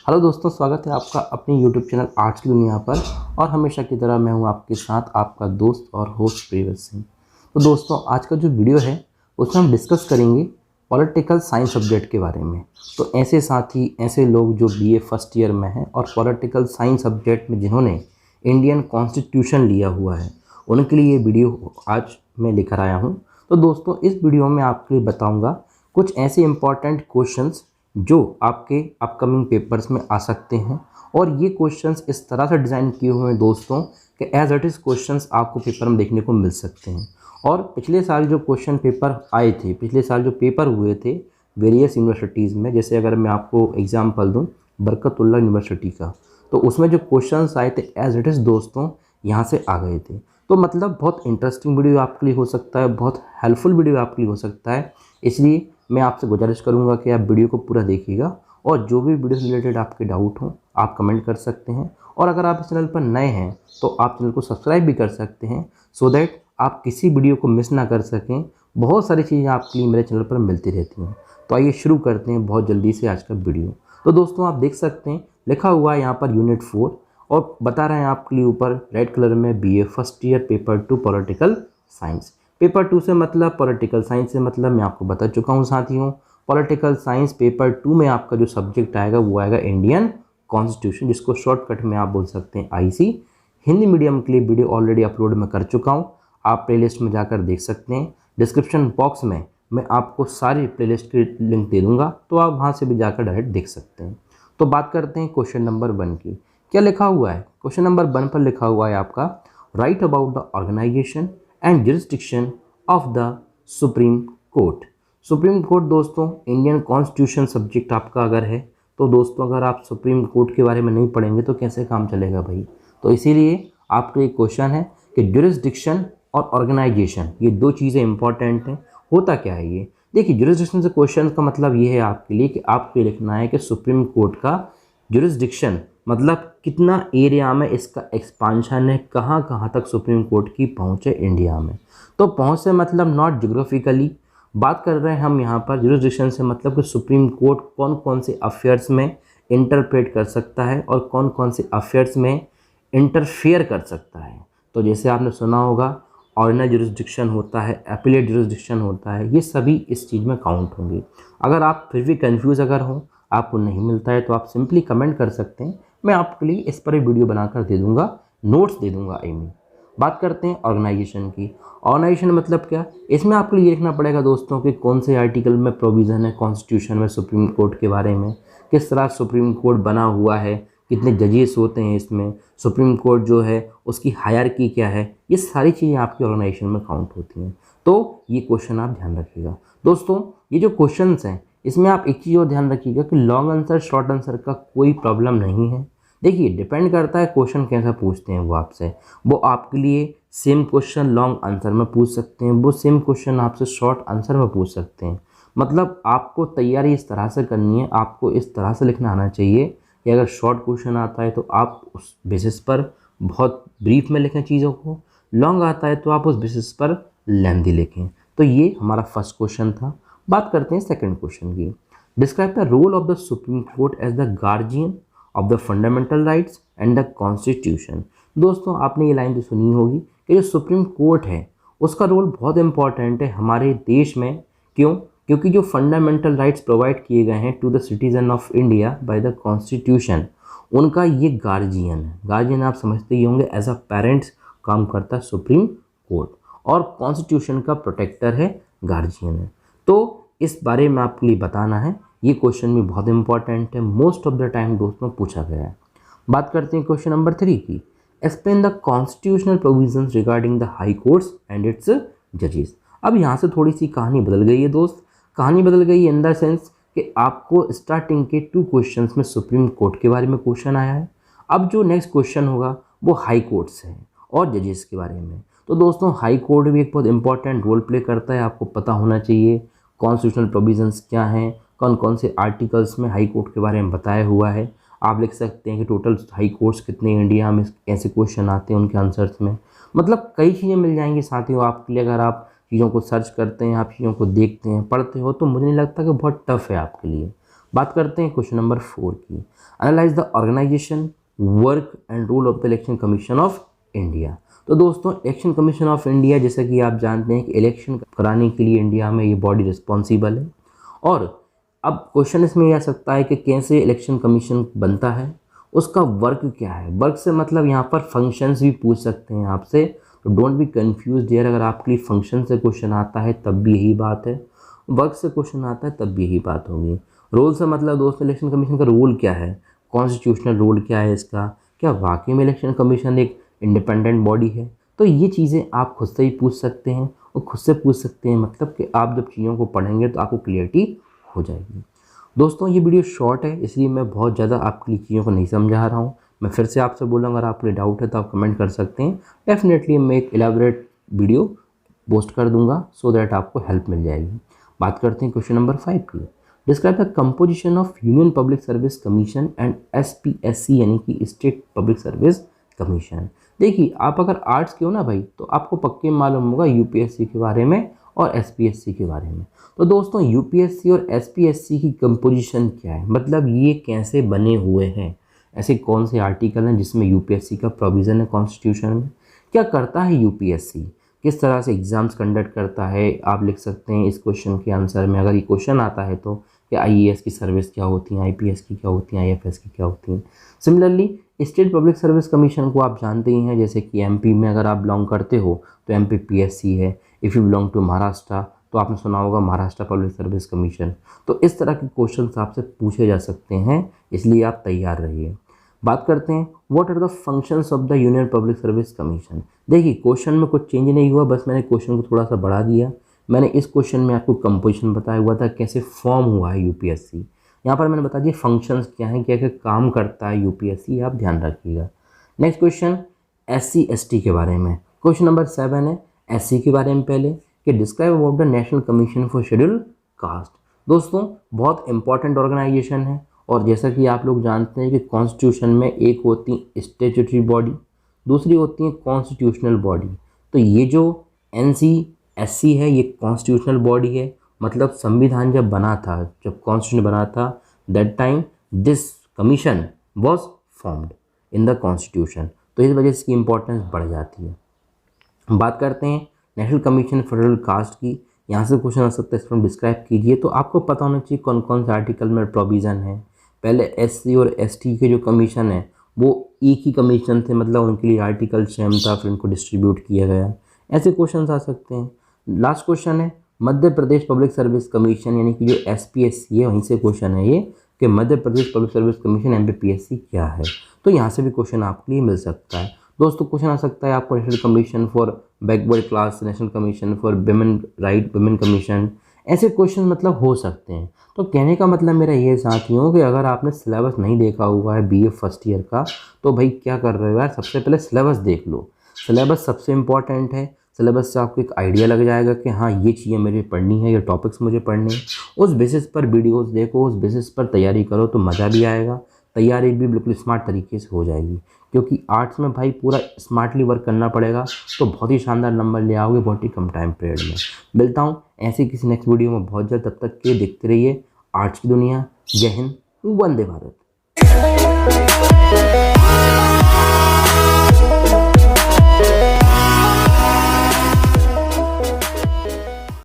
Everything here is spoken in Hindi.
हेलो दोस्तों, स्वागत है आपका अपने यूट्यूब चैनल आर्ट्स की दुनिया पर। और हमेशा की तरह मैं हूं आपके साथ आपका दोस्त और होस्ट प्रियव्रत सिंह। तो दोस्तों, आज का जो वीडियो है उसमें हम डिस्कस करेंगे पॉलिटिकल साइंस सब्जेक्ट के बारे में। तो ऐसे साथी ऐसे लोग जो बीए फर्स्ट ईयर में हैं और पॉलिटिकल साइंस सब्जेक्ट में जिन्होंने इंडियन कॉन्स्टिट्यूशन लिया हुआ है, उनके लिए ये वीडियो आज मैं लेकर आया हूँ। तो दोस्तों, इस वीडियो में आपके लिए बताऊँगा कुछ ऐसे इंपॉर्टेंट क्वेश्चंस जो आपके अपकमिंग पेपर्स में आ सकते हैं। और ये क्वेश्चंस इस तरह से डिज़ाइन किए हुए हैं दोस्तों कि एज इट इज़ क्वेश्चंस आपको पेपर में देखने को मिल सकते हैं। और पिछले साल जो क्वेश्चन पेपर आए थे, पिछले साल जो पेपर हुए थे वेरियस यूनिवर्सिटीज़ में, जैसे अगर मैं आपको एग्जांपल दूं बरकतुल्ला यूनिवर्सिटी का, तो उसमें जो क्वेश्चंस आए थे एज इट इज़ दोस्तों यहाँ से आ गए थे। तो मतलब बहुत इंटरेस्टिंग वीडियो आपके लिए हो सकता है, बहुत हेल्पफुल वीडियो आपके लिए हो सकता है। इसलिए मैं आपसे गुजारिश करूंगा कि आप वीडियो को पूरा देखिएगा और जो भी वीडियो से रिलेटेड आपके डाउट हो आप कमेंट कर सकते हैं। और अगर आप इस चैनल पर नए हैं तो आप चैनल को सब्सक्राइब भी कर सकते हैं, सो दैट आप किसी वीडियो को मिस ना कर सकें। बहुत सारी चीज़ें आपके लिए मेरे चैनल पर मिलती रहती हैं। तो आइए शुरू करते हैं बहुत जल्दी से आज का वीडियो। तो दोस्तों, आप देख सकते हैं लिखा हुआ है यहाँ पर यूनिट 4 और बता रहे हैं आपके लिए ऊपर रेड कलर में BA first year paper 2 political science. Paper 2 से मतलब पॉलिटिकल साइंस से मतलब मैं आपको बता चुका हूँ साथियों। पॉलिटिकल साइंस पेपर 2 में आपका जो सब्जेक्ट आएगा वो आएगा इंडियन कॉन्स्टिट्यूशन, जिसको शॉर्टकट में आप बोल सकते हैं आईसी। हिंदी मीडियम के लिए वीडियो ऑलरेडी अपलोड मैं कर चुका हूँ, आप प्लेलिस्ट में जाकर देख सकते हैं। डिस्क्रिप्शन बॉक्स में मैं आपको सारी प्लेलिस्ट की लिंक दे दूँगा, तो आप वहाँ से भी जाकर डायरेक्ट देख सकते हैं। तो बात करते हैं क्वेश्चन नंबर 1 की। क्या लिखा हुआ है? क्वेश्चन नंबर 1 पर लिखा हुआ है आपका right about the organisation and jurisdiction of the Supreme Court. Supreme Court दोस्तों इंडियन कॉन्स्टिट्यूशन सब्जेक्ट आपका अगर है तो दोस्तों अगर आप सुप्रीम कोर्ट के बारे में नहीं पढ़ेंगे तो कैसे काम चलेगा भाई। तो इसीलिए आपका एक क्वेश्चन है कि जुरिस्डिक्शन और ऑर्गेनाइजेशन, ये दो चीज़ें इंपॉर्टेंट हैं। होता क्या है ये? देखिए, जुरिस्डिक्शन से क्वेश्चन का मतलब ये है आपके लिए कि आपको लिखना है कि सुप्रीम कोर्ट का जुरिस्डिक्शन मतलब कितना एरिया में इसका एक्सपांशन है, कहाँ कहाँ तक सुप्रीम कोर्ट की पहुँच है इंडिया में। तो पहुँच से मतलब नॉट ज्योग्राफिकली बात कर रहे हैं हम यहाँ पर। जुरिस्डिक्शन से मतलब कि सुप्रीम कोर्ट कौन कौन से अफेयर्स में इंटरप्रेट कर सकता है और कौन कौन से अफेयर्स में इंटरफेयर कर सकता है। तो जैसे आपने सुना होगा ऑर्डिनल जुरिस्डिक्शन होता है, एपिलेट जुरिस्डिक्शन होता है, ये सभी इस चीज़ में काउंट होंगे। अगर आप फिर भी कंफ्यूज अगर हो, आपको नहीं मिलता है, तो आप सिंपली कमेंट कर सकते हैं, मैं आपके लिए इस पर एक वीडियो बनाकर दे दूंगा, नोट्स दे दूंगा। बात करते हैं ऑर्गेनाइजेशन की। ऑर्गेनाइजेशन मतलब क्या? इसमें आपको ये लिखना पड़ेगा दोस्तों कि कौन से आर्टिकल में प्रोविज़न है कॉन्स्टिट्यूशन में सुप्रीम कोर्ट के बारे में, किस तरह सुप्रीम कोर्ट बना हुआ है, कितने जजेस होते हैं इसमें, सुप्रीम कोर्ट जो है उसकी हायरार्की क्या है, ये सारी चीज़ें आपकी ऑर्गेनाइजेशन में काउंट होती हैं। तो ये क्वेश्चन आप ध्यान रखिएगा दोस्तों। ये जो क्वेश्चंस हैं इसमें आप एक चीज़ और ध्यान रखिएगा कि लॉन्ग आंसर शॉर्ट आंसर का कोई प्रॉब्लम नहीं है। देखिए, डिपेंड करता है क्वेश्चन कैसा पूछते हैं वो आपसे। वो आपके लिए सेम क्वेश्चन लॉन्ग आंसर में पूछ सकते हैं, वो सेम क्वेश्चन आपसे शॉर्ट आंसर में पूछ सकते हैं। मतलब आपको तैयारी इस तरह से करनी है, आपको इस तरह से लिखना आना चाहिए कि अगर शॉर्ट क्वेश्चन आता है तो आप उस बेसिस पर बहुत ब्रीफ में लिखें चीज़ों को, लॉन्ग आता है तो आप उस बेसिस पर लेंथी लिखें। तो ये हमारा फर्स्ट क्वेश्चन था। बात करते हैं सेकंड क्वेश्चन की। Describe the role of the Supreme Court as the guardian of the fundamental rights and the constitution. दोस्तों, आपने ये लाइन तो सुनी होगी कि जो सुप्रीम कोर्ट है उसका रोल बहुत इंपॉर्टेंट है हमारे देश में। क्यों? क्योंकि जो फंडामेंटल राइट्स प्रोवाइड किए गए हैं to the citizen of India by the constitution, उनका ये गार्जियन है। गार्जियन आप समझते ही होंगे, एज अ पेरेंट्स काम करता है सुप्रीम कोर्ट, और कॉन्स्टिट्यूशन का प्रोटेक्टर है, गार्जियन है। तो इस बारे में आपके लिए बताना है। ये क्वेश्चन भी बहुत इंपॉर्टेंट है, मोस्ट ऑफ द टाइम दोस्तों पूछा गया है। बात करते हैं क्वेश्चन नंबर 3 की। Explain the constitutional provisions regarding the high courts and it's जजेस। अब यहाँ से थोड़ी सी कहानी बदल गई है दोस्त। कहानी बदल गई है इन द सेंस कि आपको स्टार्टिंग के 2 क्वेश्चंस में सुप्रीम कोर्ट के बारे में क्वेश्चन आया है। अब जो नेक्स्ट क्वेश्चन होगा वो हाई कोर्ट्स है और जजेस के बारे में। तो दोस्तों, हाई कोर्ट भी एक बहुत इंपॉर्टेंट रोल प्ले करता है, आपको पता होना चाहिए कॉन्स्टिट्यूशनल प्रोविजंस क्या हैं, कौन कौन से आर्टिकल्स में हाई कोर्ट के बारे में बताया हुआ है। आप लिख सकते हैं कि टोटल हाई कोर्ट्स कितने इंडिया में, ऐसे क्वेश्चन आते हैं उनके आंसर्स में। मतलब कई चीज़ें मिल जाएंगी साथियों आपके लिए। अगर आप चीज़ों को सर्च करते हैं, आप चीज़ों को देखते हैं, पढ़ते हो, तो मुझे नहीं लगता कि बहुत टफ है आपके लिए। बात करते हैं क्वेश्चन नंबर 4 की। Analyse the organisation, work and rule of the Election Commission of India. तो दोस्तों इलेक्शन कमीशन ऑफ इंडिया, जैसा कि आप जानते हैं कि इलेक्शन कराने के लिए इंडिया में ये बॉडी रिस्पॉन्सिबल है। और अब क्वेश्चन इसमें ये आ सकता है कि कैसे इलेक्शन कमीशन बनता है, उसका वर्क क्या है। वर्क से मतलब यहाँ पर फंक्शंस भी पूछ सकते हैं आपसे, तो डोंट बी कंफ्यूज डियर। अगर आपके लिए फंक्शन से क्वेश्चन आता है तब भी यही बात है, वर्क से क्वेश्चन आता है तब भी यही बात होगी। रोल से मतलब दोस्तों इलेक्शन कमीशन का रोल क्या है, कॉन्स्टिट्यूशनल रोल क्या है इसका, क्या वाकई में इलेक्शन कमीशन एक इंडिपेंडेंट बॉडी है। तो ये चीज़ें आप खुद से ही पूछ सकते हैं और खुद से पूछ सकते हैं, मतलब कि आप जब चीज़ों को पढ़ेंगे तो आपको क्लियरिटी हो जाएगी। दोस्तों ये वीडियो शॉर्ट है, इसलिए मैं बहुत ज़्यादा आपके लिए चीज़ों को नहीं समझा रहा हूँ। मैं फिर से आपसे बोलूँगा, अगर आपको डाउट है तो आप कमेंट कर सकते हैं। डेफिनेटली मैं एक एलाबोरेट वीडियो पोस्ट कर दूंगा सो दैट आपको हेल्प मिल जाएगी। बात करते हैं क्वेश्चन नंबर 5 की। Describe the composition of union Public Service commission and SPSC यानी कि स्टेट पब्लिक सर्विस कमीशन। देखिए आप अगर आर्ट्स के हो ना भाई, तो आपको पक्के मालूम होगा UPSC के बारे में और SPSC के बारे में। तो दोस्तों UPSC और SPSC की कंपोजिशन क्या है, मतलब ये कैसे बने हुए हैं, ऐसे कौन से आर्टिकल हैं जिसमें UPSC का प्रोविज़न है कॉन्स्टिट्यूशन में, क्या करता है UPSC, किस तरह से एग्ज़ाम्स कंडक्ट करता है। आप लिख सकते हैं इस क्वेश्चन के आंसर में, अगर ये क्वेश्चन आता है तो, कि IAS की सर्विस क्या होती हैं, IPS की क्या होती हैं, IFS की क्या होती हैं। Similarly state public Service commission को आप जानते ही हैं, जैसे कि MP में अगर आप बिलोंग करते हो तो MP PSC है। If you belong to Maharashtra तो आपने सुना होगा महाराष्ट्र पब्लिक सर्विस कमीशन। तो इस तरह के क्वेश्चन आपसे पूछे जा सकते हैं, इसलिए आप तैयार रहिए। बात करते हैं what are the functions of the Union Public Service Commission. देखिए क्वेश्चन में कुछ चेंज नहीं हुआ, बस मैंने क्वेश्चन को थोड़ा सा बढ़ा दिया। मैंने इस क्वेश्चन में आपको कंपोजिशन बताया हुआ था, कैसे फॉर्म हुआ है UPSC। यहाँ पर मैंने बता दिया फंक्शंस क्या हैं, क्या क्या काम करता है UPSC, आप ध्यान रखिएगा। नेक्स्ट क्वेश्चन SC ST के बारे में। क्वेश्चन नंबर 7 है SC के बारे में पहले, कि describe about the national commission for schedule caste. दोस्तों बहुत इंपॉर्टेंट ऑर्गेनाइजेशन है, और जैसा कि आप लोग जानते हैं कि कॉन्स्टिट्यूशन में एक होती है स्टेचुटरी बॉडी, दूसरी होती है कॉन्स्टिट्यूशनल बॉडी। तो ये जो NCSC है ये कॉन्स्टिट्यूशनल बॉडी है, मतलब संविधान जब बना था, जब कॉन्स्टिट्यूशन बना था, that time this commission was formed in the constitution. तो इस वजह से इसकी इंपॉर्टेंस बढ़ जाती है। बात करते हैं national commission for schedule caste की। यहाँ से क्वेश्चन आ सकता है, इसको डिस्क्राइब कीजिए। तो आपको पता होना चाहिए कौन कौन से आर्टिकल में प्रोविज़न है। पहले SC और ST के जो कमीशन है वो एक ही कमीशन थे, मतलब उनके लिए आर्टिकल सेम था, फिर उनको डिस्ट्रीब्यूट किया गया। ऐसे क्वेश्चन आ सकते हैं। लास्ट क्वेश्चन है Madhya Pradesh public Service commission, यानी कि जो SPSC है वहीं से क्वेश्चन है ये, कि Madhya Pradesh public Service commission MPPSC क्या है। तो यहाँ से भी क्वेश्चन आपके लिए मिल सकता है। दोस्तों क्वेश्चन आ सकता है आपको national commission for backward class, national commission for women right, women commission, ऐसे क्वेश्चन मतलब हो सकते हैं। तो कहने का मतलब मेरा ये साथियों कि अगर आपने सिलेबस नहीं देखा हुआ है BA फर्स्ट ईयर का, तो भाई क्या कर रहे हो यार, सबसे पहले सिलेबस देख लो। सिलेबस सबसे इम्पॉर्टेंट है। सिलेबस से आपको एक आइडिया लग जाएगा कि हाँ ये चीज़ें मुझे पढ़नी है, ये टॉपिक्स मुझे पढ़ने हैं। उस बेसिस पर वीडियोस देखो, उस बेसिस पर तैयारी करो तो मज़ा भी आएगा, तैयारी भी बिल्कुल स्मार्ट तरीके से हो जाएगी। क्योंकि आर्ट्स में भाई पूरा स्मार्टली वर्क करना पड़ेगा, तो बहुत ही शानदार नंबर ले आओगे बहुत ही कम टाइम पीरियड में। मिलता हूँ ऐसे किसी नेक्स्ट वीडियो में बहुत जल्द, तब तक के देखते रहिए आर्ट्स की दुनिया। जय हिंद, वंदे भारत।